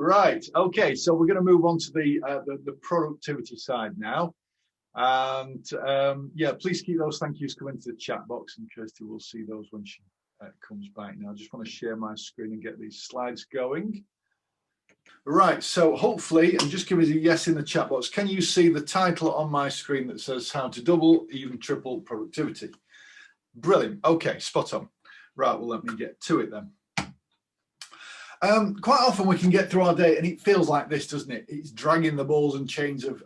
Right. Okay. So we're going to move on to the productivity side now. And yeah, please keep those thank yous coming to the chat box, and Kirsty will see those when she comes back. Now, I just want to share my screen and get these slides going. Right. So hopefully, and just give us a yes in the chat box. Can you see the title on my screen that says "How to Double, Even Triple Productivity"? Brilliant. Okay. Spot on. Right. Well, let me get to it then. Quite often we can get through our day and it feels like this, doesn't it? It's dragging the balls and chains of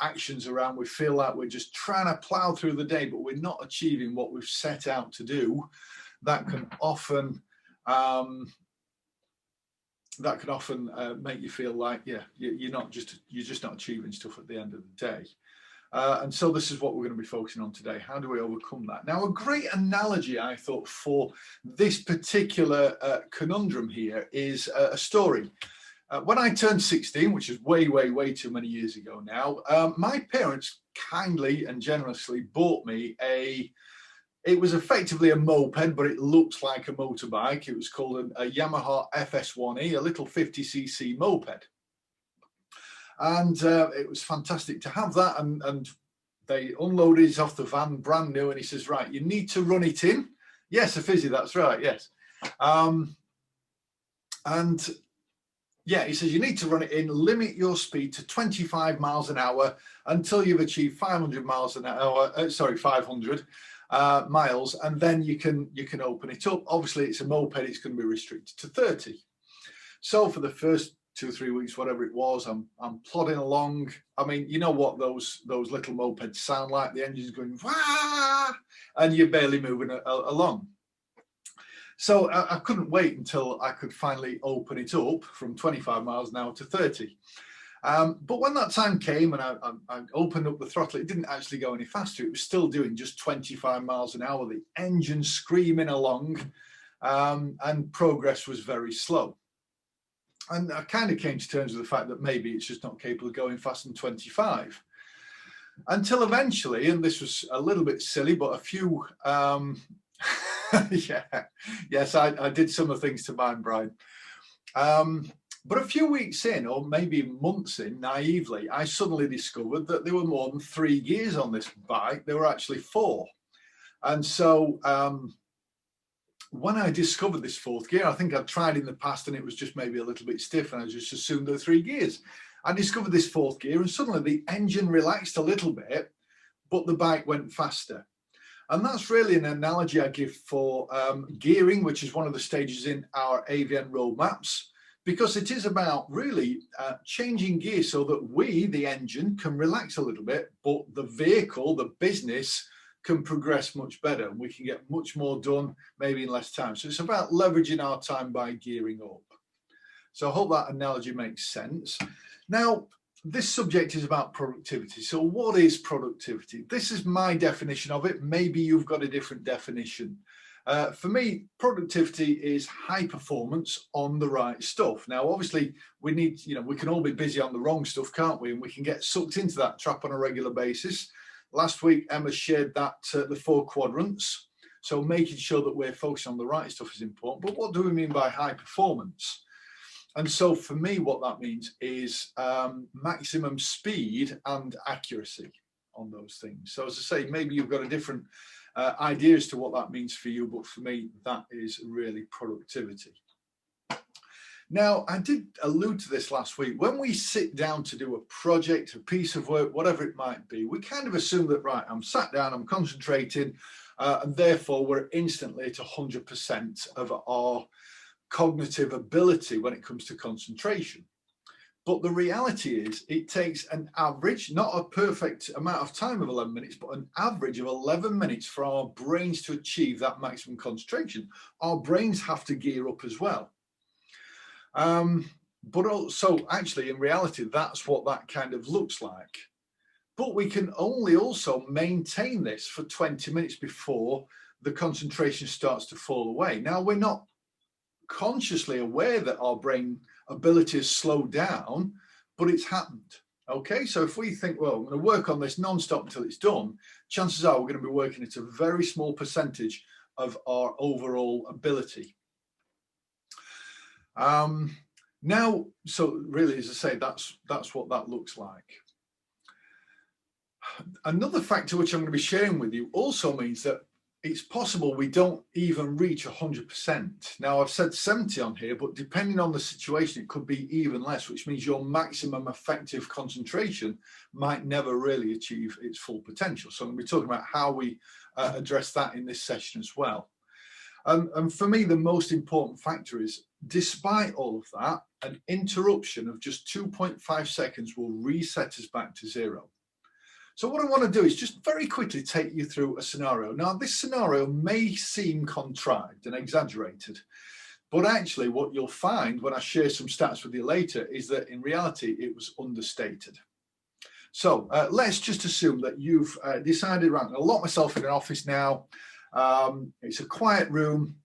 actions around. We feel like we're just trying to plow through the day, but we're not achieving what we've set out to do. That can often make you feel like, yeah, you're just not achieving stuff at the end of the day. And so this is what we're going to be focusing on today. How do we overcome that? Now, a great analogy, I thought, for this particular conundrum here is a story. When I turned 16, which is way, way, way too many years ago now, my parents kindly and generously bought me it was effectively a moped, but it looks like a motorbike. It was called a Yamaha FS1E, a little 50cc moped. And it was fantastic to have that. And they unloaded it off the van, brand new. And he says, right, you need to run it in. Yes, a fizzy, that's right, yes. And yeah, he says, you need to run it in, limit your speed to 25 miles an hour until you've achieved 500 miles an hour, 500 miles, and then you can open it up. Obviously, it's a moped, it's going to be restricted to 30. So for the first 2 or 3 weeks, whatever it was, I'm plodding along. I mean, you know what those little mopeds sound like? The engine's going, wah, and you're barely moving along. So I couldn't wait until I could finally open it up from 25 miles an hour to 30. But when that time came and I opened up the throttle, it didn't actually go any faster. It was still doing just 25 miles an hour, the engine screaming along, and progress was very slow. And I kind of came to terms with the fact that maybe it's just not capable of going faster than 25. Until eventually, and this was a little bit silly, but a few, yes, I did some of the things to mine, Brian. But a few weeks in, or maybe months in, naively, I suddenly discovered that there were more than 3 gears on this bike. There were actually 4. And so when I discovered this 4th gear, I think I'd tried in the past and it was just maybe a little bit stiff and I just assumed there were 3 gears. I discovered this 4th gear and suddenly the engine relaxed a little bit, but the bike went faster. And that's really an analogy I give for gearing, which is one of the stages in our AVN roadmaps, because it is about really changing gear so that we, the engine, can relax a little bit, but the vehicle, the business, can progress much better and we can get much more done maybe in less time. So it's about leveraging our time by gearing up. So I hope that analogy makes sense. Now, this subject is about productivity. So what is productivity? This is my definition of it. Maybe you've got a different definition. For me, productivity is high performance on the right stuff. Now, obviously, we need, we can all be busy on the wrong stuff, can't we? And we can get sucked into that trap on a regular basis. Last week, Emma shared that the 4 quadrants. So making sure that we're focusing on the right stuff is important. But what do we mean by high performance? And so for me, what that means is maximum speed and accuracy on those things. So as I say, maybe you've got a different idea as to what that means for you, but for me, that is really productivity. Now, I did allude to this last week. When we sit down to do a project, a piece of work, whatever it might be, we kind of assume that, right, I'm sat down, I'm concentrating, and therefore we're instantly at 100% of our cognitive ability when it comes to concentration. But the reality is it takes an average, not a perfect amount of time of 11 minutes, but an average of 11 minutes for our brains to achieve that maximum concentration. Our brains have to gear up as well. But also, actually, in reality, that's what that kind of looks like. But we can only also maintain this for 20 minutes before the concentration starts to fall away. Now, we're not consciously aware that our brain ability has slowed down, but it's happened. Okay, so if we think, well, I'm going to work on this non-stop until it's done, chances are we're going to be working at a very small percentage of our overall ability. Now, so really, as I say, that's what that looks like. Another factor which I'm going to be sharing with you also means that it's possible we don't even reach 100%. Now, I've said 70 on here, but depending on the situation, it could be even less, which means your maximum effective concentration might never really achieve its full potential. So I'm going to be talking about how we address that in this session as well. And for me, the most important factor is, despite all of that, an interruption of just 2.5 seconds will reset us back to zero. So what I want to do is just very quickly take you through a scenario. Now, this scenario may seem contrived and exaggerated, but actually what you'll find when I share some stats with you later is that in reality, it was understated. So let's just assume that you've decided, right, I'll lock myself in an office now. It's a quiet room.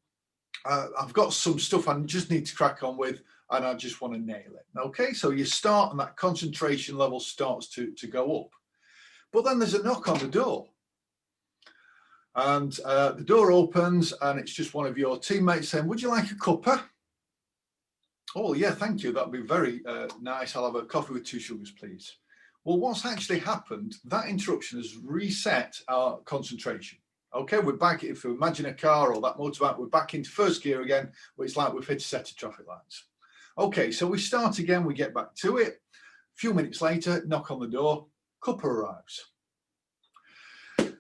I've got some stuff I just need to crack on with, and I just want to nail it. Okay, so you start and that concentration level starts to go up. But then there's a knock on the door, and the door opens and it's just one of your teammates saying, would you like a cuppa? Oh yeah, thank you, that'd be very nice. I'll have a coffee with 2 sugars, please. Well, what's actually happened, that interruption has reset our concentration. Okay, we're back, if you imagine a car or that motorbike, we're back into first gear again, where it's like we've hit a set of traffic lights. Okay, so we start again, we get back to it. A few minutes later, knock on the door, cuppa arrives. A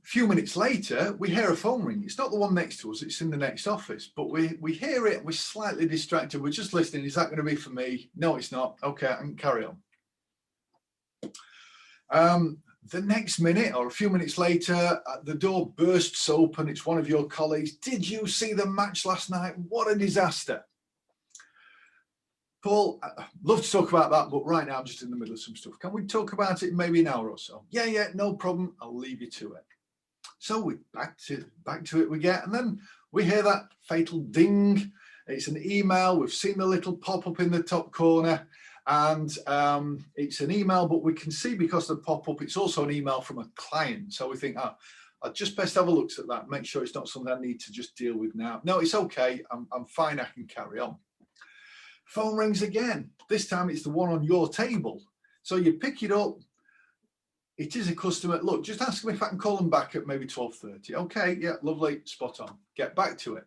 few minutes later, we hear a phone ring. It's not the one next to us, it's in the next office, but we hear it, we're slightly distracted, we're just listening. Is that going to be for me? No, it's not. Okay, I can carry on. The next minute or a few minutes later, the door bursts open. It's one of your colleagues. Did you see the match last night? What a disaster. Paul, I'd love to talk about that, but right now I'm just in the middle of some stuff. Can we talk about it in maybe an hour or so? Yeah, no problem. I'll leave you to it. So we back to it we get, and then we hear that fatal ding. It's an email. We've seen the little pop-up in the top corner, and it's an email, but we can see because of the pop-up, it's also an email from a client. So we think, I'll just best have a look at that, make sure it's not something I need to just deal with now. No, it's okay. I'm fine. I can carry on. Phone rings again. This time it's the one on your table. So you pick it up. It is a customer. Look, just ask them if I can call them back at maybe 12:30. Okay, yeah, lovely, spot on. Get back to it.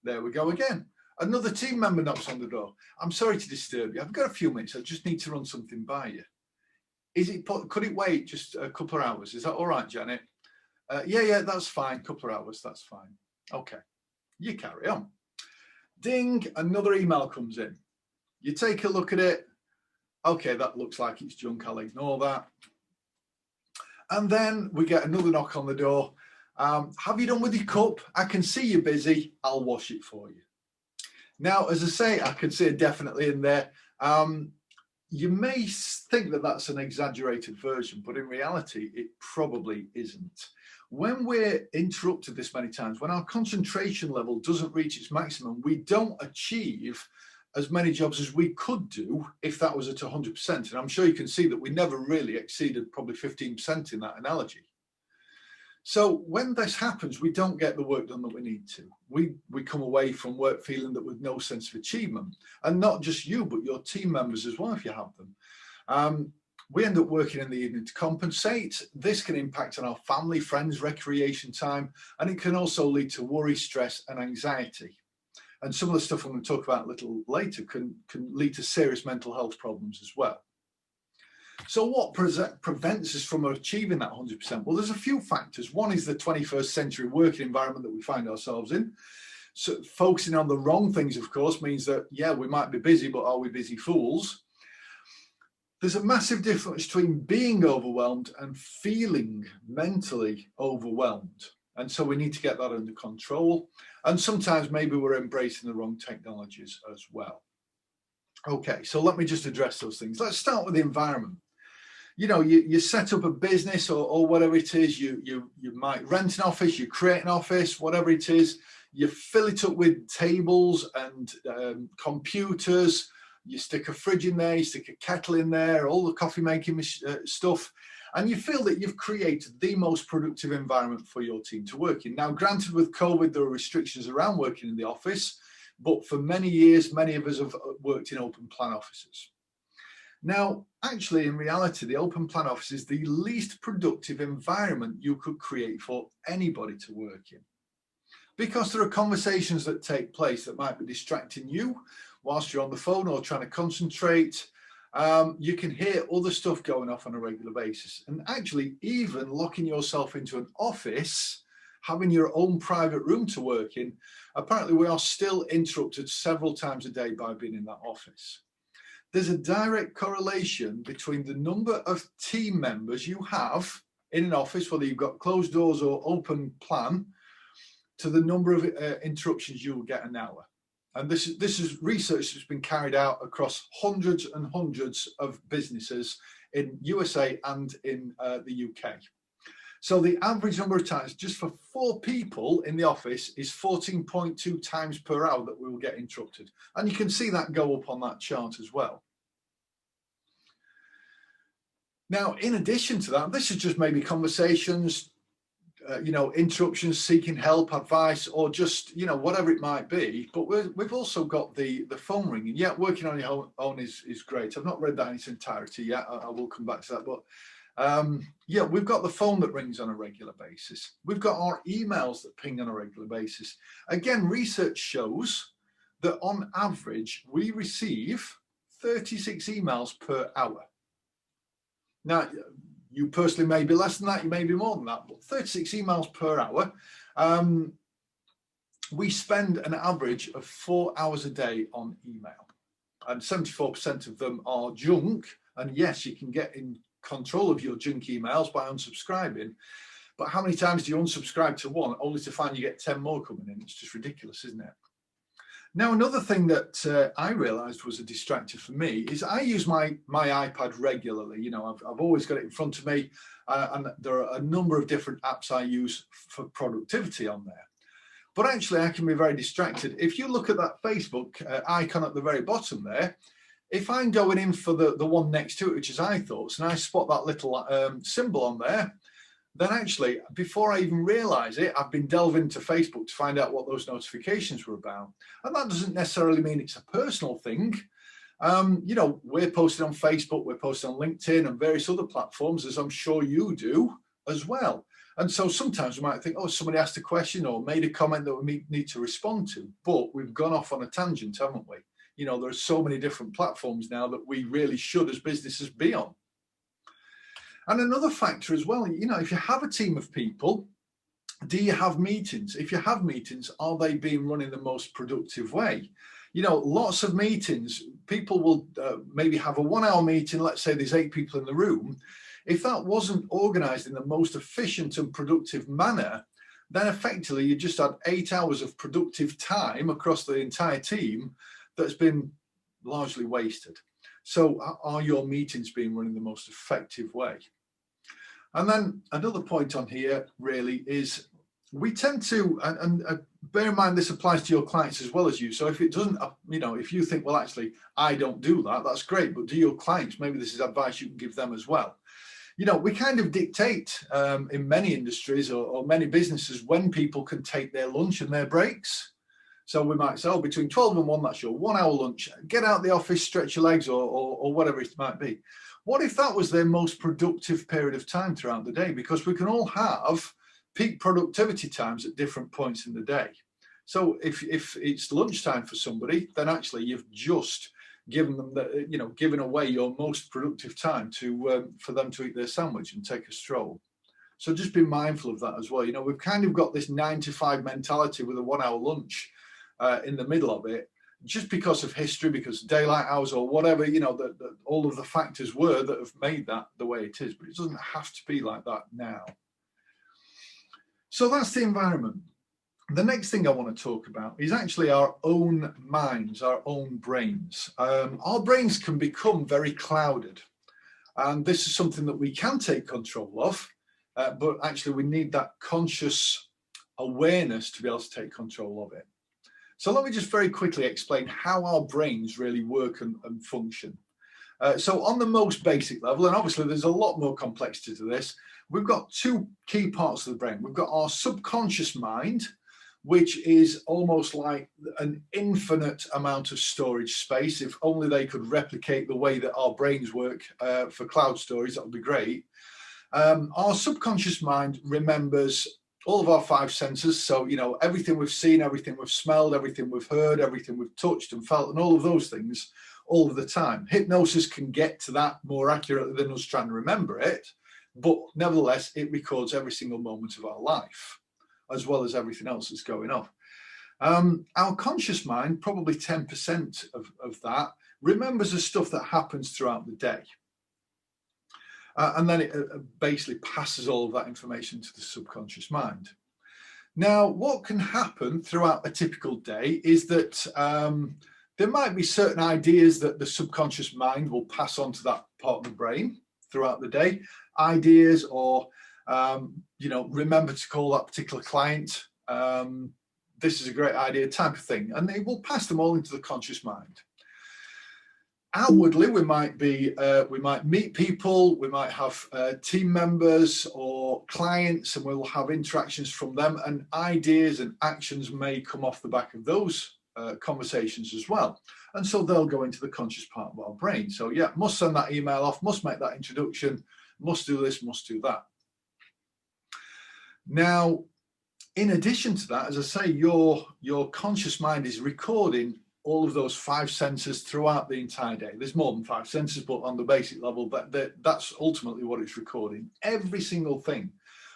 There we go again. Another team member knocks on the door. I'm sorry to disturb you. I've got a few minutes. I just need to run something by you. Could it wait just a couple of hours? Is that all right, Janet? Yeah, that's fine. Couple of hours, that's fine. Okay, you carry on. Ding, another email comes in. You take a look at it. Okay, that looks like it's junk. I'll ignore that. And then we get another knock on the door. Have you done with your cup? I can see you're busy. I'll wash it for you. Now, as I say, I can see it definitely in there. You may think that that's an exaggerated version, but in reality, it probably isn't. When we're interrupted this many times, when our concentration level doesn't reach its maximum, we don't achieve as many jobs as we could do if that was at 100%. And I'm sure you can see that we never really exceeded probably 15% in that analogy. So when this happens, we don't get the work done that we need to. We come away from work feeling that with no sense of achievement. And not just you, but your team members as well, if you have them. We end up working in the evening to compensate. This can impact on our family, friends, recreation time, and it can also lead to worry, stress, and anxiety. And some of the stuff I'm going to talk about a little later can lead to serious mental health problems as well. So what prevents us from achieving that 100%? Well, there's a few factors. One is the 21st century working environment that we find ourselves in. So focusing on the wrong things, of course, means that, yeah, we might be busy, but are we busy fools? There's a massive difference between being overwhelmed and feeling mentally overwhelmed. And so we need to get that under control. And sometimes maybe we're embracing the wrong technologies as well. Okay, so let me just address those things. Let's start with the environment. You know, you set up a business or whatever it is, you might rent an office, you create an office, whatever it is, you fill it up with tables and computers, you stick a fridge in there, you stick a kettle in there, all the coffee making stuff, and you feel that you've created the most productive environment for your team to work in. Now, granted, with COVID, there are restrictions around working in the office, but for many years, many of us have worked in open plan offices. Now, actually, in reality, the open plan office is the least productive environment you could create for anybody to work in. Because there are conversations that take place that might be distracting you whilst you're on the phone or trying to concentrate. You can hear other stuff going off on a regular basis. And actually, even locking yourself into an office, having your own private room to work in, apparently we are still interrupted several times a day by being in that office. There's a direct correlation between the number of team members you have in an office, whether you've got closed doors or open plan, to the number of interruptions you will get an hour. And this is research that's been carried out across hundreds and hundreds of businesses in USA and in the UK. So the average number of times just for 4 people in the office is 14.2 times per hour that we will get interrupted. And you can see that go up on that chart as well. Now, in addition to that, this is just maybe conversations, interruptions, seeking help, advice, or just, whatever it might be. But we've also got the phone ringing. Yeah, working on your own is great. I've not read that in its entirety yet. I will come back to that. But we've got the phone that rings on a regular basis. We've got our emails that ping on a regular basis. Again, research shows that on average, we receive 36 emails per hour. Now, you personally may be less than that, you may be more than that, but 36 emails per hour. We spend an average of 4 hours a day on email, and 74% of them are junk. And yes, you can get in control of your junk emails by unsubscribing, but how many times do you unsubscribe to one only to find you get 10 more coming in? It's just ridiculous, isn't it? Now, another thing that I realized was a distractor for me is I use my iPad regularly. I've always got it in front of me, and there are a number of different apps I use for productivity on there. But actually, I can be very distracted. If you look at that Facebook icon at the very bottom there, if I'm going in for the one next to it, which is iThoughts, and I spot that little symbol on there, then actually, before I even realize it, I've been delving into Facebook to find out what those notifications were about. And that doesn't necessarily mean it's a personal thing. We're posting on Facebook, we're posting on LinkedIn and various other platforms, as I'm sure you do as well. And so sometimes we might think, oh, somebody asked a question or made a comment that we need to respond to, but we've gone off on a tangent, haven't we? There are so many different platforms now that we really should, as businesses, be on. And another factor as well, if you have a team of people, do you have meetings? If you have meetings, are they being run in the most productive way? Lots of meetings, people will maybe have a 1 hour meeting. Let's say there's 8 people in the room. If that wasn't organized in the most efficient and productive manner, then effectively you just had 8 hours of productive time across the entire team that's been largely wasted. So are your meetings being run in the most effective way? And then another point on here really is we tend to, and bear in mind this applies to your clients as well as you. So if it doesn't, if you think, well, actually, I don't do that, that's great. But do your clients, maybe this is advice you can give them as well. We kind of dictate in many industries or many businesses when people can take their lunch and their breaks. So we might say, between 12 and 1, that's your 1 hour lunch. Get out the office, stretch your legs or whatever it might be. What if that was their most productive period of time throughout the day? Because we can all have peak productivity times at different points in the day. So if it's lunchtime for somebody, then actually you've just given them given away your most productive time for them to eat their sandwich and take a stroll. So just be mindful of that as well. We've kind of got this 9 to 5 mentality with a 1 hour lunch in the middle of it, just because of history, because daylight hours or whatever, all of the factors were that have made that the way it is. But it doesn't have to be like that now. So that's the environment. The next thing I want to talk about is actually our own minds, our own brains. Our brains can become very clouded. And this is something that we can take control of, but actually we need that conscious awareness to be able to take control of it. So let me just very quickly explain how our brains really work and function. So on the most basic level, and obviously there's a lot more complexity to this, we've got 2 key parts of the brain. We've got our subconscious mind, which is almost like an infinite amount of storage space. If only they could replicate the way that our brains work for cloud storage, that would be great. Our subconscious mind remembers all of our five senses. So, everything we've seen, everything we've smelled, everything we've heard, everything we've touched and felt, and all of those things all of the time. Hypnosis can get to that more accurately than us trying to remember it, but nevertheless, it records every single moment of our life, as well as everything else that's going on. Our conscious mind, probably 10% of that, remembers the stuff that happens throughout the day. And then it basically passes all of that information to the subconscious mind. Now, what can happen throughout a typical day is that there might be certain ideas that the subconscious mind will pass on to that part of the brain throughout the day. Ideas or, remember to call that particular client. This is a great idea type of thing. And they will pass them all into the conscious mind. Outwardly, we might meet people, we might have team members or clients, and we'll have interactions from them, and ideas and actions may come off the back of those conversations as well. And so they'll go into the conscious part of our brain. So yeah, must send that email off, must make that introduction, must do this, must do that. Now, in addition to that, as I say, your conscious mind is recording all of those five senses throughout the entire day. There's more than five senses, but on the basic level, that's ultimately what it's recording, every single thing.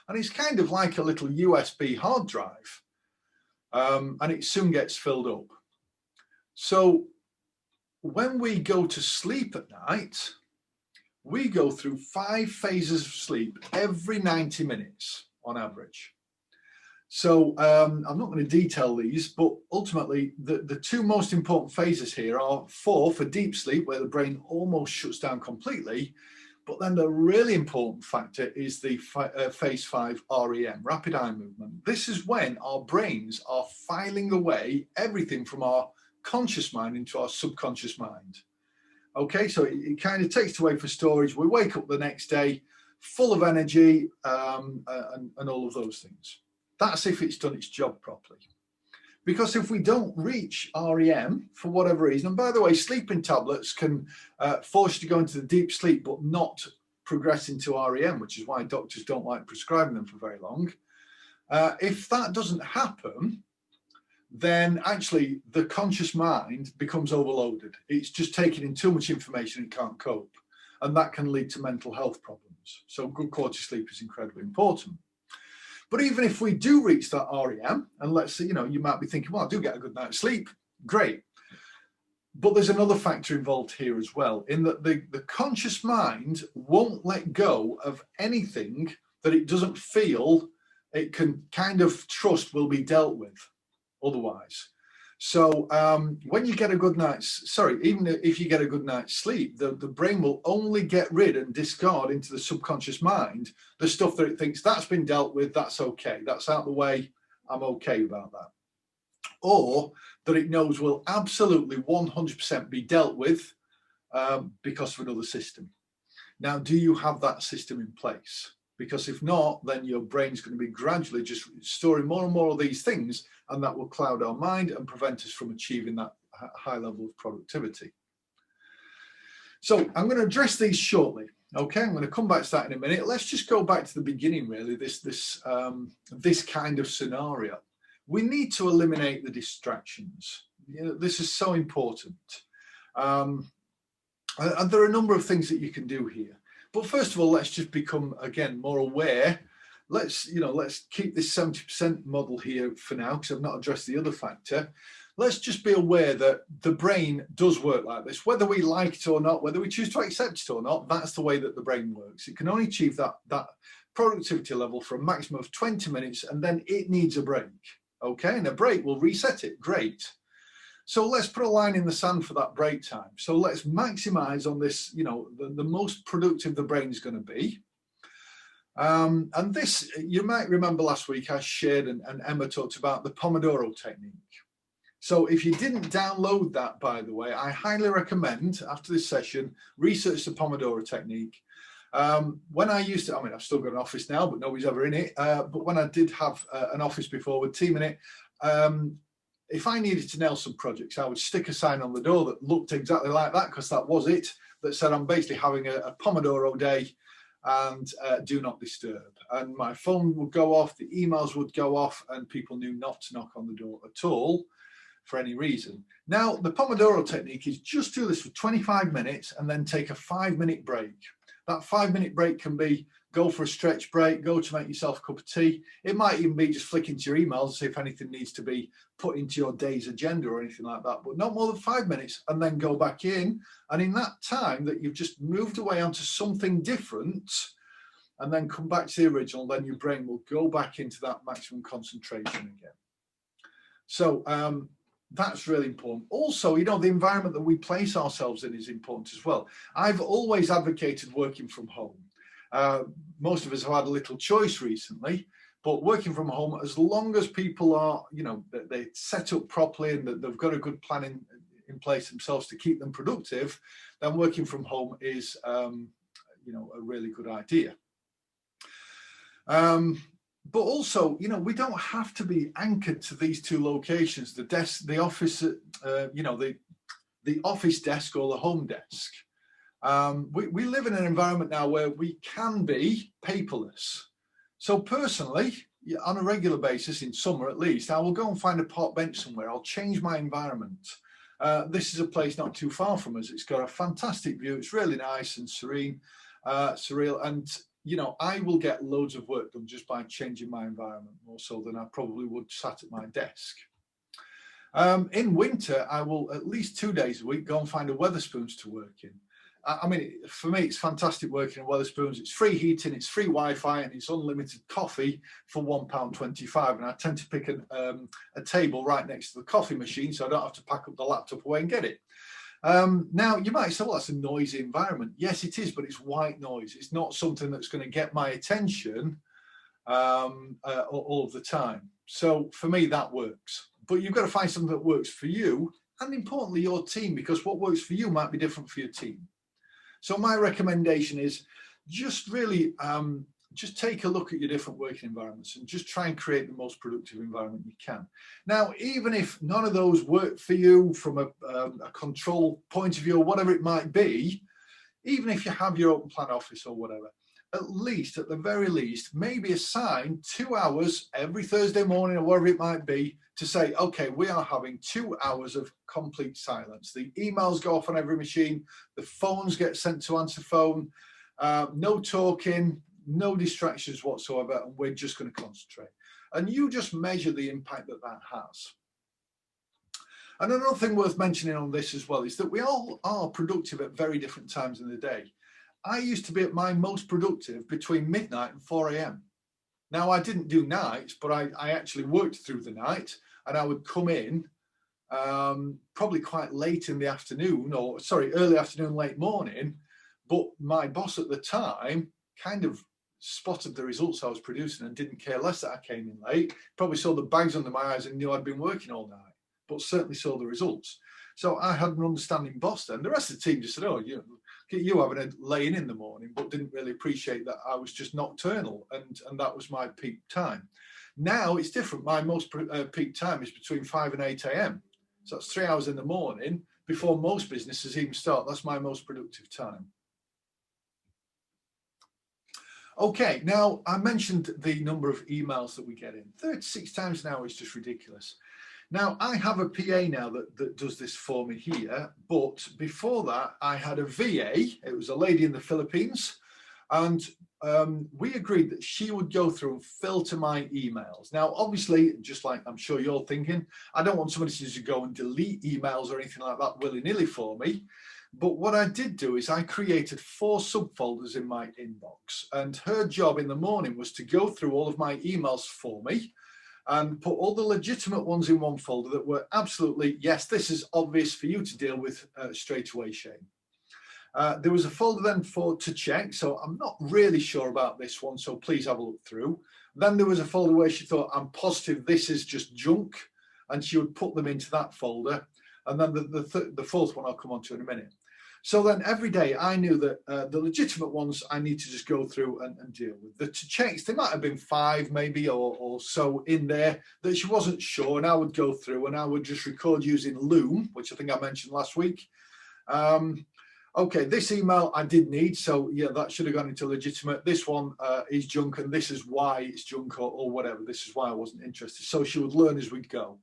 And it's kind of like a little USB hard drive, and it soon gets filled up. So when we go to sleep at night, we go through 5 phases of sleep every 90 minutes on average. So I'm not going to detail these, but ultimately the 2 most important phases here are 4 for deep sleep, where the brain almost shuts down completely. But then the really important factor is the phase 5 REM, rapid eye movement. This is when our brains are filing away everything from our conscious mind into our subconscious mind. Okay, so it kind of takes it away for storage. We wake up the next day full of energy and all of those things. That's if it's done its job properly. Because if we don't reach REM for whatever reason, and by the way, sleeping tablets can force you to go into the deep sleep, but not progress into REM, which is why doctors don't like prescribing them for very long. If that doesn't happen, then actually the conscious mind becomes overloaded. It's just taking in too much information, it can't cope. And that can lead to mental health problems. So good quality sleep is incredibly important. But even if we do reach that REM, and let's say, you might be thinking, well, I do get a good night's sleep, great. But there's another factor involved here as well, in that the conscious mind won't let go of anything that it doesn't feel it can kind of trust will be dealt with otherwise. So when you get a good even if you get a good night's sleep, the brain will only get rid and discard into the subconscious mind the stuff that it thinks that's been dealt with, that's okay, that's out the way, I'm okay about that. Or that it knows will absolutely 100% be dealt with because of another system. Now, do you have that system in place? Because if not, then your brain's going to be gradually just storing more and more of these things, and that will cloud our mind and prevent us from achieving that high level of productivity. So I'm going to address these shortly. Okay, I'm going to come back to that in a minute. Let's just go back to the beginning, really, this kind of scenario. We need to eliminate the distractions. This is so important. And there are a number of things that you can do here. But first of all, let's just become, again, more aware. Let's keep this 70% model here for now, because I've not addressed the other factor. Let's just be aware that the brain does work like this. Whether we like it or not, whether we choose to accept it or not, that's the way that the brain works. It can only achieve that productivity level for a maximum of 20 minutes, and then it needs a break. Okay, and a break will reset it. Great. So let's put a line in the sand for that break time. So let's maximize on this, the most productive the brain is going to be. And this, you might remember last week I shared and Emma talked about the Pomodoro technique. So if you didn't download that, by the way, I highly recommend after this session, research the Pomodoro technique. When I used to, I've still got an office now, but nobody's ever in it. But when I did have an office before with team in it, if I needed to nail some projects, I would stick a sign on the door that looked exactly like that, because that was it, that said I'm basically having a Pomodoro day and do not disturb. And my phone would go off, the emails would go off, and people knew not to knock on the door at all for any reason. Now, the Pomodoro technique is just do this for 25 minutes and then take a 5-minute break. That 5-minute break can be go for a stretch break, go to make yourself a cup of tea. It might even be just flicking to your emails to see if anything needs to be put into your day's agenda or anything like that, but not more than 5 minutes, and then go back in. And in that time that you've just moved away onto something different and then come back to the original, then your brain will go back into that maximum concentration again. So that's really important. Also, you know, the environment that we place ourselves in is important as well. I've always advocated working from home. Most of us have had a little choice recently, but working from home, as long as people are, you know, they set up properly and that they've got a good plan in place themselves to keep them productive, then working from home is, you know, a really good idea. But also, you know, we don't have to be anchored to these two locations, the desk, the office, you know, the office desk or the home desk. We live in an environment now where we can be paperless. So personally, on a regular basis, in summer at least, I will go and find a park bench somewhere. I'll change my environment. This is a place not too far from us. It's got a fantastic view. It's really nice and serene, surreal. And, you know, I will get loads of work done just by changing my environment, more so than I probably would sat at my desk. In winter, I will at least 2 days a week go and find a Wetherspoons to work in. I mean, for me, it's fantastic working in Wetherspoons. It's free heating, it's free Wi-Fi, and it's unlimited coffee for £1.25. And I tend to pick a table right next to the coffee machine, so I don't have to pack up the laptop away and get it. Now, you might say, well, that's a noisy environment. Yes, it is, but it's white noise. It's not something that's going to get my attention all of the time. So for me, that works. But you've got to find something that works for you, and importantly, your team, because what works for you might be different for your team. So my recommendation is just really just take a look at your different working environments and just try and create the most productive environment you can. Now, even if none of those work for you from a control point of view or whatever it might be, even if you have your open plan office or whatever, at least, at the very least, maybe assign 2 hours every Thursday morning or whatever it might be to say, okay, we are having 2 hours of complete silence. The emails go off on every machine, the phones get sent to answer phone, no talking, no distractions whatsoever, and we're just going to concentrate. And you just measure the impact that that has. And another thing worth mentioning on this as well is that we all are productive at very different times in the day. I used to be at my most productive between midnight and 4 a.m. Now, I didn't do nights, but I actually worked through the night, and I would come in probably quite late in the afternoon, or sorry, early afternoon, late morning. But my boss at the time kind of spotted the results I was producing and didn't care less that I came in late. Probably saw the bags under my eyes and knew I'd been working all night, but certainly saw the resuls. So I had an understanding boss then. The rest of the team just said, oh, you having a lay in the morning, but didn't really appreciate that I was just nocturnal, and that was my peak time. Now it's different. My most peak time is between 5 and 8 a.m. So that's 3 hours in the morning before most businesses even start. That's my most productive time. Okay, now I mentioned the number of emails that we get in. 36 times an hour is just ridiculous. Now, I have a PA now that does this for me here, but before that, I had a VA. It was a lady in the Philippines, and we agreed that she would go through and filter my emails. Now, obviously, just like I'm sure you're thinking, I don't want somebody to just go and delete emails or anything like that willy-nilly for me. But what I did do is I created 4 subfolders in my inbox, and her job in the morning was to go through all of my emails for me and put all the legitimate ones in one folder that were absolutely, yes, this is obvious for you to deal with straight away, Shane. There was a folder then to check, so I'm not really sure about this one, so please have a look through. Then there was a folder where she thought, I'm positive this is just junk, and she would put them into that folder. And then the fourth one I'll come on to in a minute. So then every day I knew that the legitimate ones I need to just go through and deal with. The checks, there might have been 5 maybe or so in there that she wasn't sure, and I would go through and I would just record using Loom, which I think I mentioned last week. Okay, this email I did need, so yeah, that should have gone into legitimate. This one is junk, and this is why it's junk, or whatever. This is why I wasn't interested. So she would learn as we go.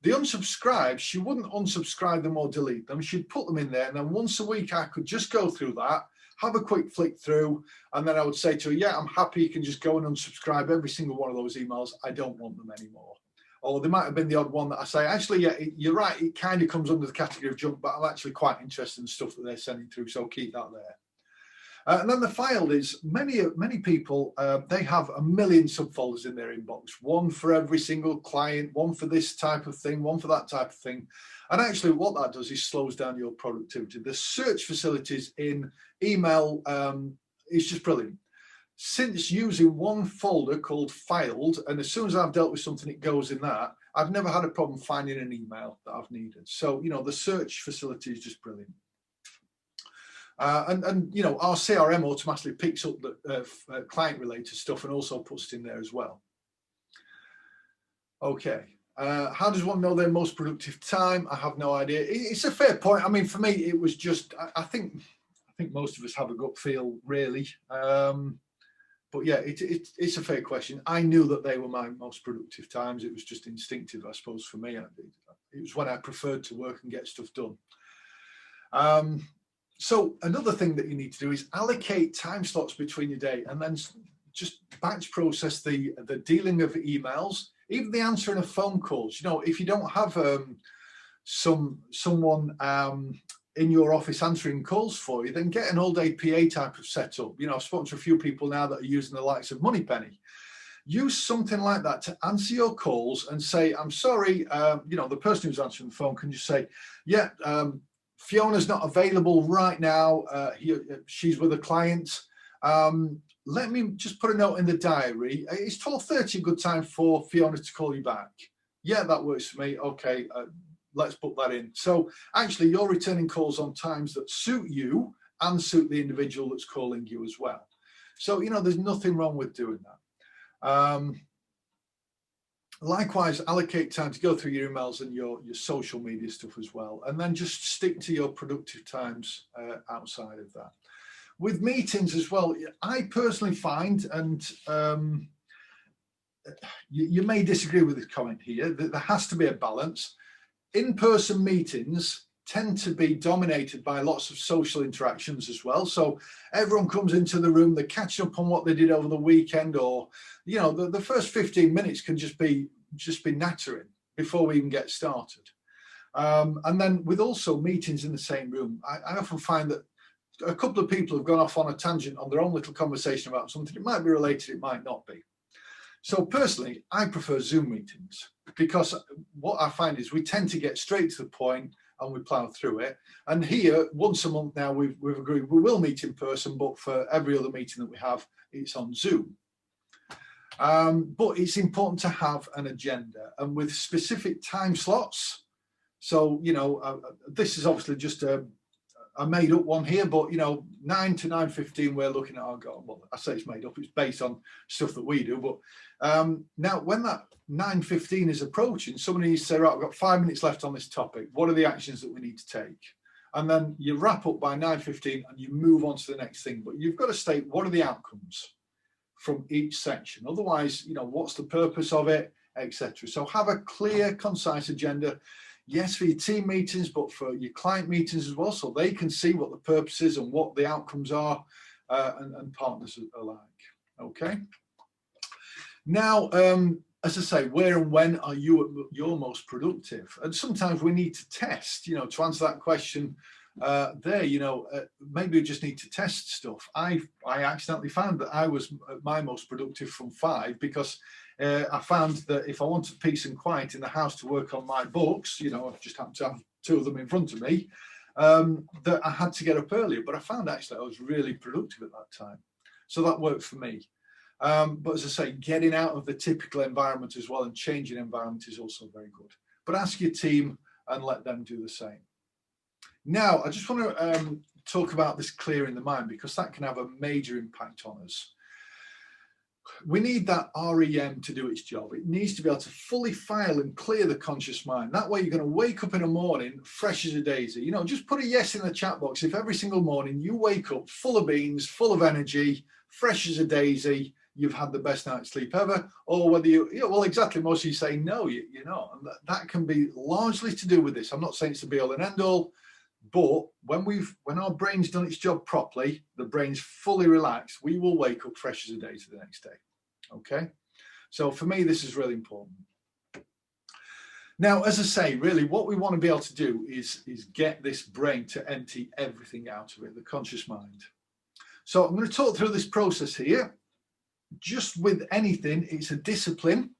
The unsubscribe, she wouldn't unsubscribe them or delete them. She'd put them in there, and then once a week I could just go through that, have a quick flick through, and then I would say to her, yeah, I'm happy, you can just go and unsubscribe every single one of those emails. I don't want them anymore. Or there might have been the odd one that I say, actually, yeah, you're right, it kind of comes under the category of junk, but I'm actually quite interested in stuff that they're sending through, so keep that there. And then the file is, many people, they have a million subfolders in their inbox, one for every single client, one for this type of thing, one for that type of thing. And actually what that does is slows down your productivity. The search facilities in email is just brilliant. Since using one folder called filed, and as soon as I've dealt with something, it goes in that, I've never had a problem finding an email that I've needed. So, the search facility is just brilliant. And our CRM automatically picks up the client related stuff and also puts it in there as well. Okay. How does one know their most productive time? I have no idea. It's a fair point. I mean, for me, it was just, I think most of us have a gut feel, really. But yeah, it's a fair question. I knew that they were my most productive times. It was just instinctive, I suppose, for me. It was when I preferred to work and get stuff done. So another thing that you need to do is allocate time slots between your day, and then just batch process the dealing of emails, even the answering of phone calls. If you don't have someone in your office answering calls for you, then get an all-day PA type of setup. I've spoken to a few people now that are using the likes of Moneypenny. Use something like that to answer your calls and say, I'm sorry, the person who's answering the phone can just say, yeah, Fiona's not available right now. She's with a client. Let me just put a note in the diary. Is 12:30 a good time for Fiona to call you back? Yeah, that works for me. Okay, let's put that in. So actually, you're returning calls on times that suit you and suit the individual that's calling you as well. So, there's nothing wrong with doing that. Likewise, allocate time to go through your emails and your social media stuff as well, and then just stick to your productive times outside of that. With meetings as well, I personally find, and you may disagree with this comment here, that there has to be a balance. In-person meetings tend to be dominated by lots of social interactions as well. So everyone comes into the room, they're catching up on what they did over the weekend, or the first 15 minutes can just be nattering before we even get started. And then with also meetings in the same room, I often find that a couple of people have gone off on a tangent on their own little conversation about something. It might be related, it might not be. So personally, I prefer Zoom meetings, because what I find is we tend to get straight to the point and we plow through it. And here, once a month now, we've agreed we will meet in person, but for every other meeting that we have, it's on Zoom. But it's important to have an agenda and with specific time slots. So, this is obviously just a made up one here, but 9 to 9:15, we're looking at our goal. Well, I say it's made up, it's based on stuff that we do. But now when that 9:15 is approaching, somebody needs to say, right, I've got 5 minutes left on this topic. What are the actions that we need to take? And then you wrap up by 9:15 and you move on to the next thing. But you've got to state, what are the outcomes from each section? Otherwise, what's the purpose of it, etc. So have a clear, concise agenda. Yes, for your team meetings, but for your client meetings as well, so they can see what the purpose is and what the outcomes are, and partners alike. Okay. Now, as I say, where and when are you at your most productive? And sometimes we need to test, to answer that question. Maybe we just need to test stuff. I accidentally found that I was at my most productive from 5, because I found that if I wanted peace and quiet in the house to work on my books, I just happened to have 2 of them in front of me, that I had to get up earlier. But I found actually I was really productive at that time. So that worked for me. But as I say, getting out of the typical environment as well and changing environment is also very good. But ask your team and let them do the same. Now, I just want to talk about this clearing the mind, because that can have a major impact on us. We need that REM to do its job. It needs to be able to fully file and clear the conscious mind. That way you're going to wake up in the morning fresh as a daisy. You know, just put a yes in the chat box if every single morning you wake up full of beans, full of energy, fresh as a daisy, you've had the best night's sleep ever, or whether well, exactly, most of you say no, you know, and that can be largely to do with this. I'm not saying it's the be all and end all, but when our brain's done its job properly, the brain's fully relaxed, we will wake up fresh as a daisy the next day. Okay, so for me, this is really important. Now, as I say, really what we want to be able to do is get this brain to empty everything out of it, the conscious mind. So I'm going to talk through this process here. Just with anything, it's a discipline.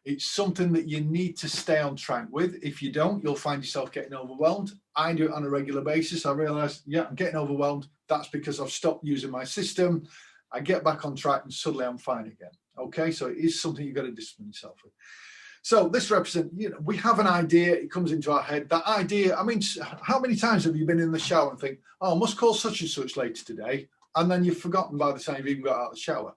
It's something that you need to stay on track with. If you don't, you'll find yourself getting overwhelmed. I do it on a regular basis. I realize, yeah, I'm getting overwhelmed. That's because I've stopped using my system. I get back on track and suddenly I'm fine again. Okay, so it is something you've got to discipline yourself with. So this represents, you know, we have an idea, it comes into our head. That idea, I mean, how many times have you been in the shower and think, oh, I must call such and such later today, and then you've forgotten by the time you've even got out of the shower.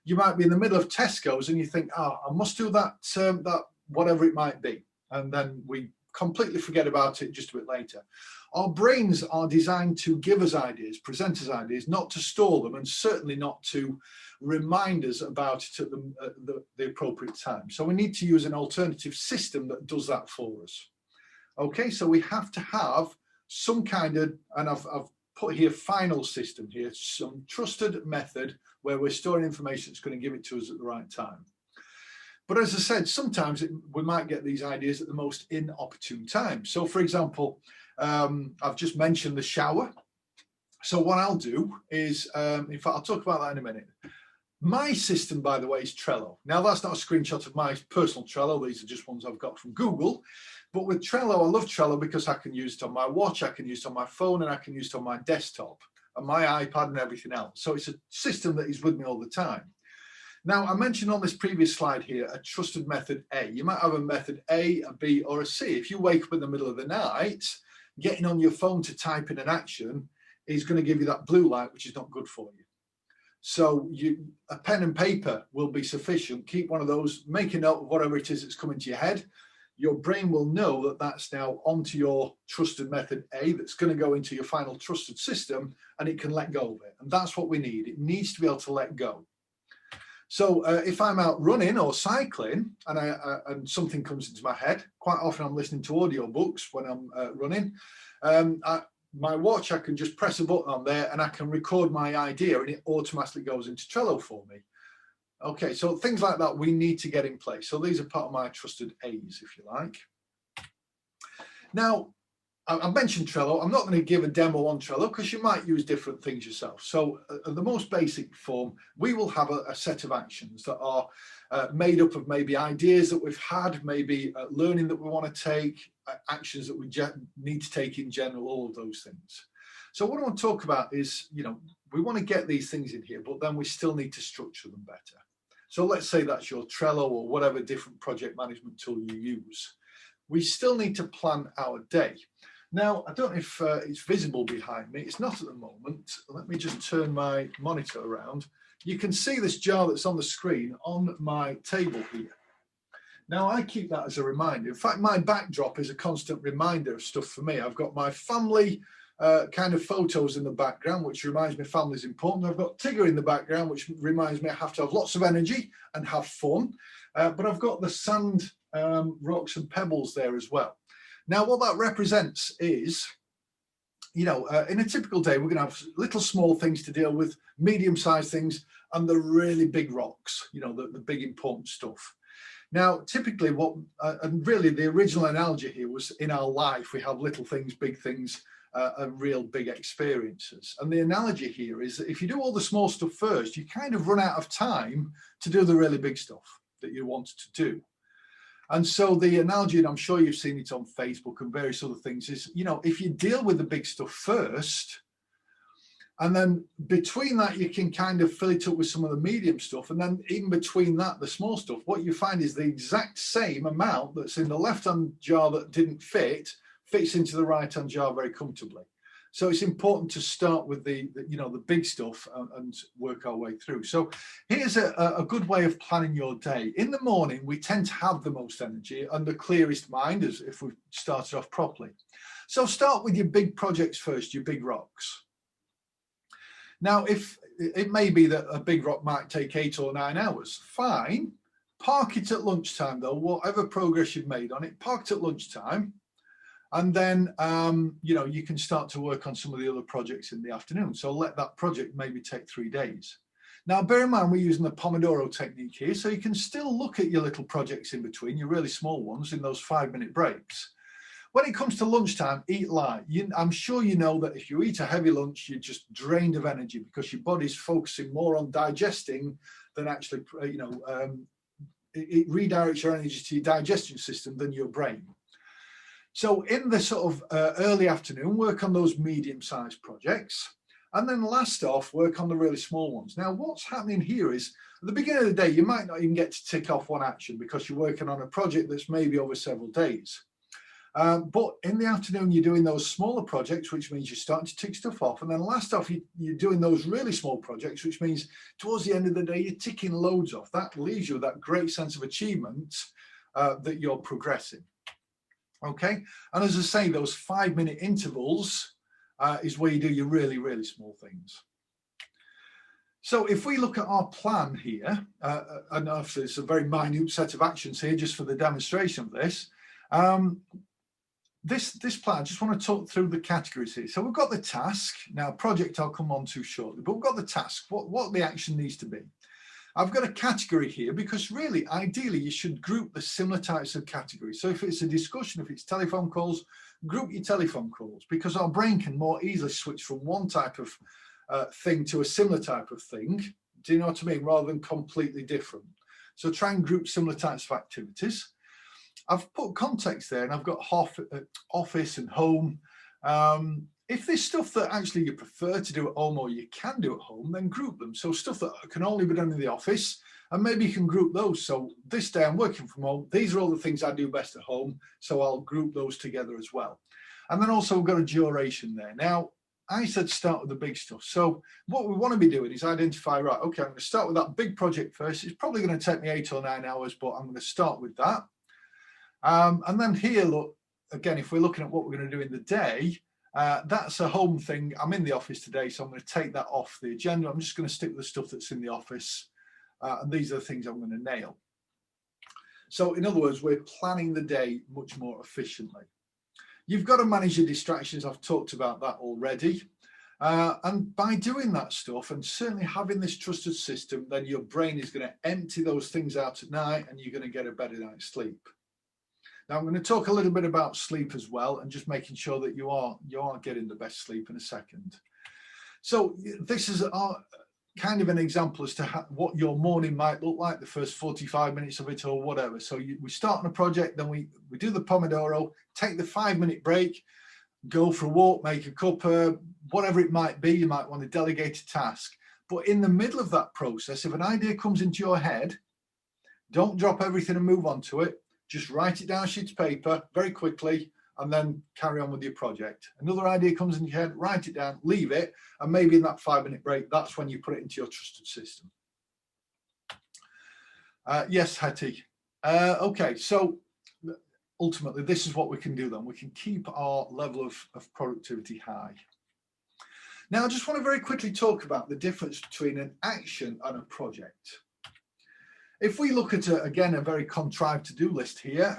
You might be in the middle of Tesco's and you think, oh, I must do that, that whatever it might be. And then we completely forget about it just a bit later. Our brains are designed to give us ideas, present us ideas, not to store them, and certainly not to remind us about it at the appropriate time. So we need to use an alternative system that does that for us. Okay, so we have to have some kind of, and I've put here final system here, some trusted method where we're storing information that's going to give it to us at the right time. But as I said, sometimes we might get these ideas at the most inopportune time. So for example, I've just mentioned the shower. So what I'll do is, in fact, I'll talk about that in a minute. My system, by the way, is Trello. Now, that's not a screenshot of my personal Trello. These are just ones I've got from Google. But with Trello, I love Trello because I can use it on my watch, I can use it on my phone, and I can use it on my desktop and my iPad and everything else. So it's a system that is with me all the time. Now, I mentioned on this previous slide here, a trusted method A. You might have a method A, a B, or a C. If you wake up in the middle of the night, getting on your phone to type in an action is going to give you that blue light, which is not good for you. So a pen and paper will be sufficient. Keep one of those, make a note of whatever it is that's coming to your head. Your brain will know that that's now onto your trusted method A, that's going to go into your final trusted system, and it can let go of it. And that's what we need. It needs to be able to let go. So if I'm out running or cycling and something comes into my head, quite often I'm listening to audiobooks when I'm running. My watch, I can just press a button on there and I can record my idea and it automatically goes into Trello for me. Okay, so things like that we need to get in place. So these are part of my trusted A's, if you like. Now, I mentioned Trello. I'm not going to give a demo on Trello because you might use different things yourself. So the most basic form, we will have a set of actions that are made up of maybe ideas that we've had, maybe learning that we want to take, actions that we need to take in general, all of those things. So what I want to talk about is, you know, we want to get these things in here, but then we still need to structure them better. So let's say that's your Trello or whatever different project management tool you use. We still need to plan our day. Now, I don't know if it's visible behind me. It's not at the moment. Let me just turn my monitor around. You can see this jar that's on the screen on my table here. Now, I keep that as a reminder. In fact, my backdrop is a constant reminder of stuff for me. I've got my family kind of photos in the background, which reminds me family is important. I've got Tigger in the background, which reminds me I have to have lots of energy and have fun. But I've got the sand, rocks and pebbles there as well. Now, what that represents is, you know, in a typical day, we're going to have little small things to deal with, medium-sized things, and the really big rocks, you know, the big important stuff. Now, typically and really the original analogy here was in our life, we have little things, big things, and real big experiences. And the analogy here is that if you do all the small stuff first, you kind of run out of time to do the really big stuff that you wanted to do. And so the analogy, and I'm sure you've seen it on Facebook and various other things, is, you know, if you deal with the big stuff first, and then between that, you can kind of fill it up with some of the medium stuff. And then even between that, the small stuff, what you find is the exact same amount that's in the left-hand jar that didn't fit, fits into the right-hand jar very comfortably. So it's important to start with the big stuff and work our way through. So here's a good way of planning your day. In the morning, we tend to have the most energy and the clearest mind, as if we've started off properly. So start with your big projects first, your big rocks. Now, if it may be that a big rock might take 8 or 9 hours, fine. Park it at lunchtime though, whatever progress you've made on it, park it at lunchtime. And then, you can start to work on some of the other projects in the afternoon. So let that project maybe take 3 days. Now, bear in mind, we're using the Pomodoro technique here. So you can still look at your little projects in between, your really small ones, in those 5-minute breaks. When it comes to lunchtime, eat light. I'm sure you know that if you eat a heavy lunch, you're just drained of energy because your body's focusing more on digesting than actually, it redirects your energy to your digestion system than your brain. So in the sort of early afternoon, work on those medium-sized projects. And then last off, work on the really small ones. Now, what's happening here is, at the beginning of the day, you might not even get to tick off one action because you're working on a project that's maybe over several days. But in the afternoon, you're doing those smaller projects, which means you're starting to tick stuff off. And then last off, you're doing those really small projects, which means towards the end of the day, you're ticking loads off. That leaves you with that great sense of achievement that you're progressing. Okay, and as I say, those 5-minute intervals is where you do your really, really small things. So if we look at our plan here, and obviously it's a very minute set of actions here just for the demonstration of this. This plan, I just want to talk through the categories here. So we've got the task. Now, project I'll come on to shortly, but we've got the task, what the action needs to be. I've got a category here because really, ideally, you should group the similar types of categories. So if it's a discussion, if it's telephone calls, group your telephone calls because our brain can more easily switch from one type of thing to a similar type of thing. Do you know what I mean? Rather than completely different. So try and group similar types of activities. I've put context there and I've got office and home. If there's stuff that actually you prefer to do at home or you can do at home, then group them. So stuff that can only be done in the office, and maybe you can group those. So this day I'm working from home. These are all the things I do best at home. So I'll group those together as well. And then also we've got a duration there. Now, I said start with the big stuff. So what we want to be doing is identify, right, okay, I'm going to start with that big project first. It's probably going to take me 8 or 9 hours, but I'm going to start with that. And then here, look, again, if we're looking at what we're going to do in the day, that's a home thing. I'm in the office today, so I'm going to take that off the agenda. I'm just going to stick with the stuff that's in the office. And these are the things I'm going to nail. So in other words, we're planning the day much more efficiently. You've got to manage your distractions. I've talked about that already. And by doing that stuff and certainly having this trusted system, then your brain is going to empty those things out at night and you're going to get a better night's sleep. Now, I'm going to talk a little bit about sleep as well and just making sure that you are getting the best sleep in a second. So this is kind of an example as to what your morning might look like, the first 45 minutes of it or whatever. So we start on a project, then we do the Pomodoro, take the 5-minute break, go for a walk, make a cuppa, whatever it might be. You might want to delegate a task. But in the middle of that process, if an idea comes into your head, don't drop everything and move on to it. Just write it down, sheet of paper, very quickly, and then carry on with your project. Another idea comes in your head, write it down, leave it, and maybe in that 5-minute break, that's when you put it into your trusted system. Yes, Hetty. Okay, so ultimately, this is what we can do then. We can keep our level of productivity high. Now, I just want to very quickly talk about the difference between an action and a project. If we look at, again, a very contrived to-do list here,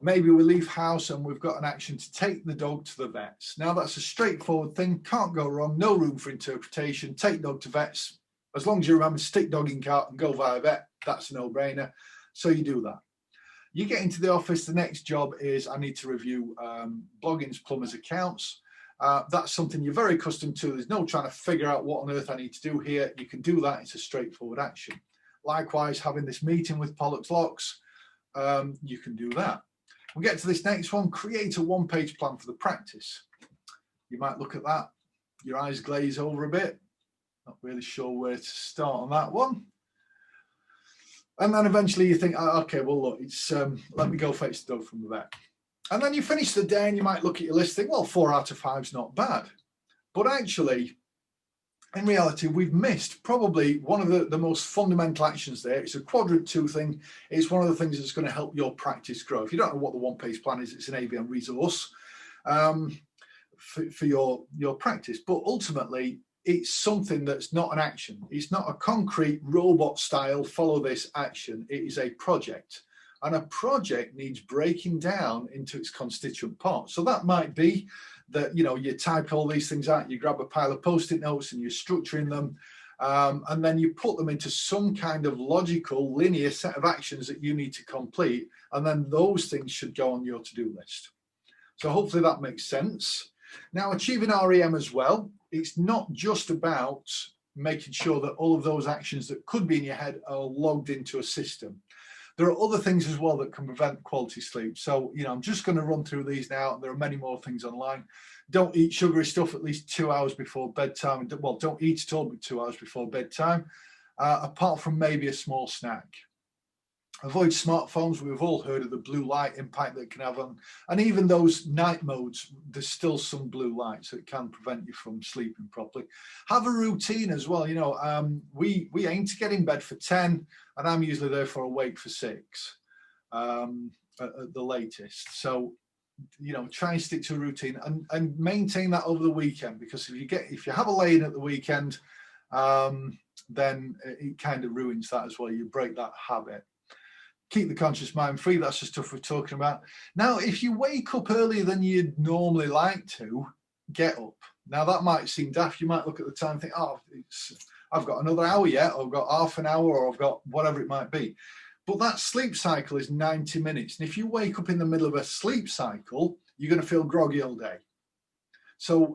maybe we leave house and we've got an action to take the dog to the vets. Now, that's a straightforward thing, can't go wrong, no room for interpretation. Take dog to vets. As long as you remember, stick dog in cart and go via vet, that's a no-brainer. So you do that. You get into the office, the next job is I need to review bloggings, plumbers, accounts. That's something you're very accustomed to. There's no trying to figure out what on earth I need to do here. You can do that, it's a straightforward action. Likewise, having this meeting with Pollux Locks, you can do that. We get to this next one, create a one-page plan for the practice. You might look at that, your eyes glaze over a bit, not really sure where to start on that one. And then eventually you think, oh, okay, well, look, it's let me go fetch the dog from the vet. And then you finish the day and you might look at your list and think, well, 4 out of 5 is not bad. But actually, in reality, we've missed probably one of the most fundamental actions there. It's a quadrant 2 thing. It's one of the things that's going to help your practice grow. If you don't know what the one-page plan is, it's an ABM resource for your practice. But ultimately, it's something that's not an action. It's not a concrete robot style, follow this action. It is a project. And a project needs breaking down into its constituent parts. So that might be that, you know, you type all these things out, you grab a pile of Post-it notes and you're structuring them, and then you put them into some kind of logical, linear set of actions that you need to complete, and then those things should go on your to-do list. So hopefully that makes sense. Now, achieving REM as well, it's not just about making sure that all of those actions that could be in your head are logged into a system. There are other things as well that can prevent quality sleep. So, you know, I'm just going to run through these now. There are many more things online. Don't eat sugary stuff at least 2 hours before bedtime. Well, don't eat at all 2 hours before bedtime, apart from maybe a small snack. Avoid smartphones. We've all heard of the blue light impact that can have on, and even those night modes, there's still some blue light, so it can prevent you from sleeping properly. Have a routine as well. You know, we aim to get in bed for 10, and I'm usually therefore awake for 6 at the latest. So, you know, try and stick to a routine and maintain that over the weekend, because if you have a lay-in at the weekend, then it kind of ruins that as well. You break that habit. Keep the conscious mind free. That's the stuff we're talking about. Now, if you wake up earlier than you'd normally like to, get up. Now, that might seem daft. You might look at the time and think, oh, I've got another hour yet, or I've got half an hour, or I've got whatever it might be. But that sleep cycle is 90 minutes. And if you wake up in the middle of a sleep cycle, you're going to feel groggy all day. So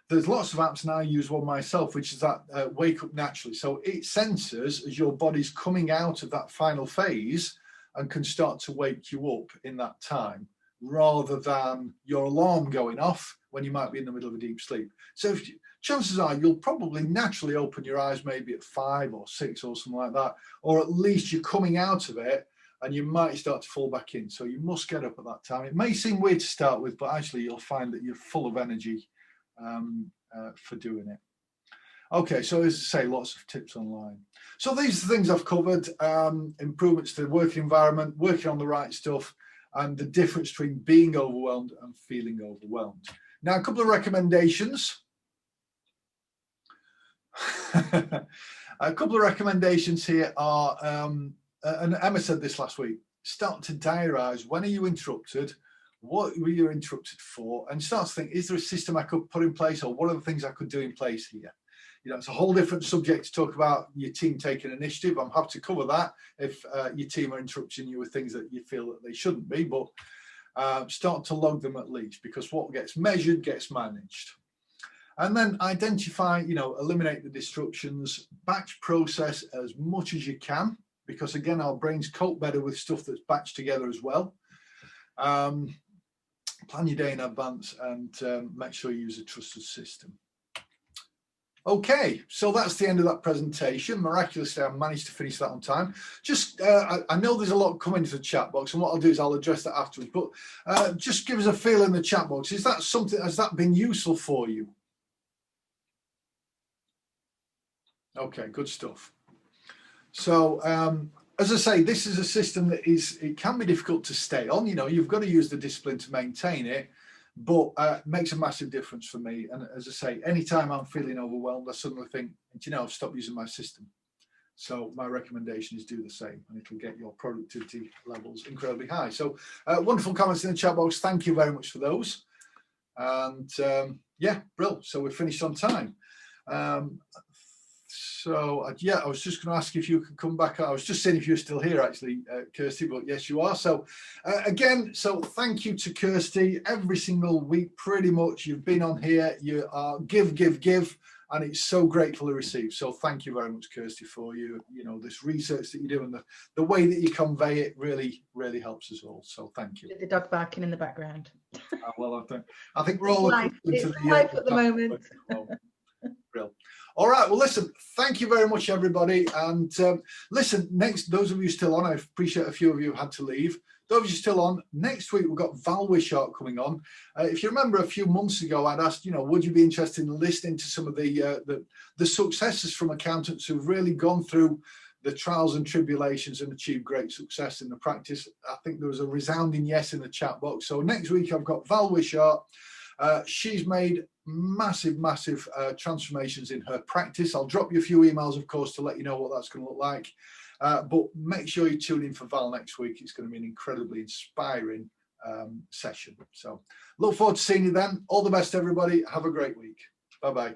there's lots of apps, and I use one myself, which is that wake up naturally. So it senses as your body's coming out of that final phase and can start to wake you up in that time, rather than your alarm going off when you might be in the middle of a deep sleep. So chances are you'll probably naturally open your eyes maybe at 5 or 6 or something like that, or at least you're coming out of it and you might start to fall back in. So you must get up at that time. It may seem weird to start with, but actually you'll find that you're full of energy for doing it. Okay, so as I say, lots of tips online. So these are the things I've covered: improvements to the working environment, working on the right stuff, and the difference between being overwhelmed and feeling overwhelmed. Now, a couple of recommendations. A couple of recommendations here are, and Emma said this last week, start to diarise when are you interrupted, what were you interrupted for, and start to think, is there a system I could put in place, or what are the things I could do in place here? You know, it's a whole different subject to talk about your team taking initiative. I'm happy to cover that if your team are interrupting you with things that you feel that they shouldn't be, but start to log them at least, because what gets measured gets managed. And then identify, you know, eliminate the disruptions, batch process as much as you can, because again, our brains cope better with stuff that's batched together as well. Plan your day in advance, and make sure you use a trusted system. Okay, so that's the end of that presentation. Miraculously, I managed to finish that on time. Just, I know there's a lot coming to the chat box, and what I'll do is I'll address that afterwards, but just give us a feel in the chat box. Is that something, has that been useful for you? Okay, good stuff. So, as I say, this is a system that it can be difficult to stay on. You know, you've got to use the discipline to maintain it, but makes a massive difference for me. And as I say, anytime I'm feeling overwhelmed, I suddenly think, you know, I've stopped using my system. So my recommendation is do the same, and it'll get your productivity levels incredibly high. So wonderful comments in the chat box. Thank you very much for those. And yeah, brilliant. So we're finished on time. So yeah, I was just going to ask if you could come back. I was just saying if you're still here, actually, Kirsty, but yes, you are. So again, so thank you to Kirsty. Every single week, pretty much, you've been on here. You are give, and it's so grateful to receive. So thank you very much, Kirsty, for you know, this research that you do, and the way that you convey it really helps us all. So thank you. The dog barking in the background. Well, I think we're all life at the moment. Real. All right, well, listen, thank you very much, everybody. And listen, next, those of you still on, I appreciate a few of you have had to leave. those are still on. Next week, we've got Val Wishart coming on. If you remember a few months ago, I'd asked, would you be interested in listening to some of the successes from accountants who've really gone through the trials and tribulations and achieved great success in the practice? I think there was a resounding yes in the chat box. So next week, I've got Val Wishart. She's made massive transformations in her practice. I'll drop you a few emails, of course, to let you know what that's going to look like. But make sure you tune in for Val next week. It's going to be an incredibly inspiring session. So look forward to seeing you then. All the best, everybody. Have a great week. Bye-bye.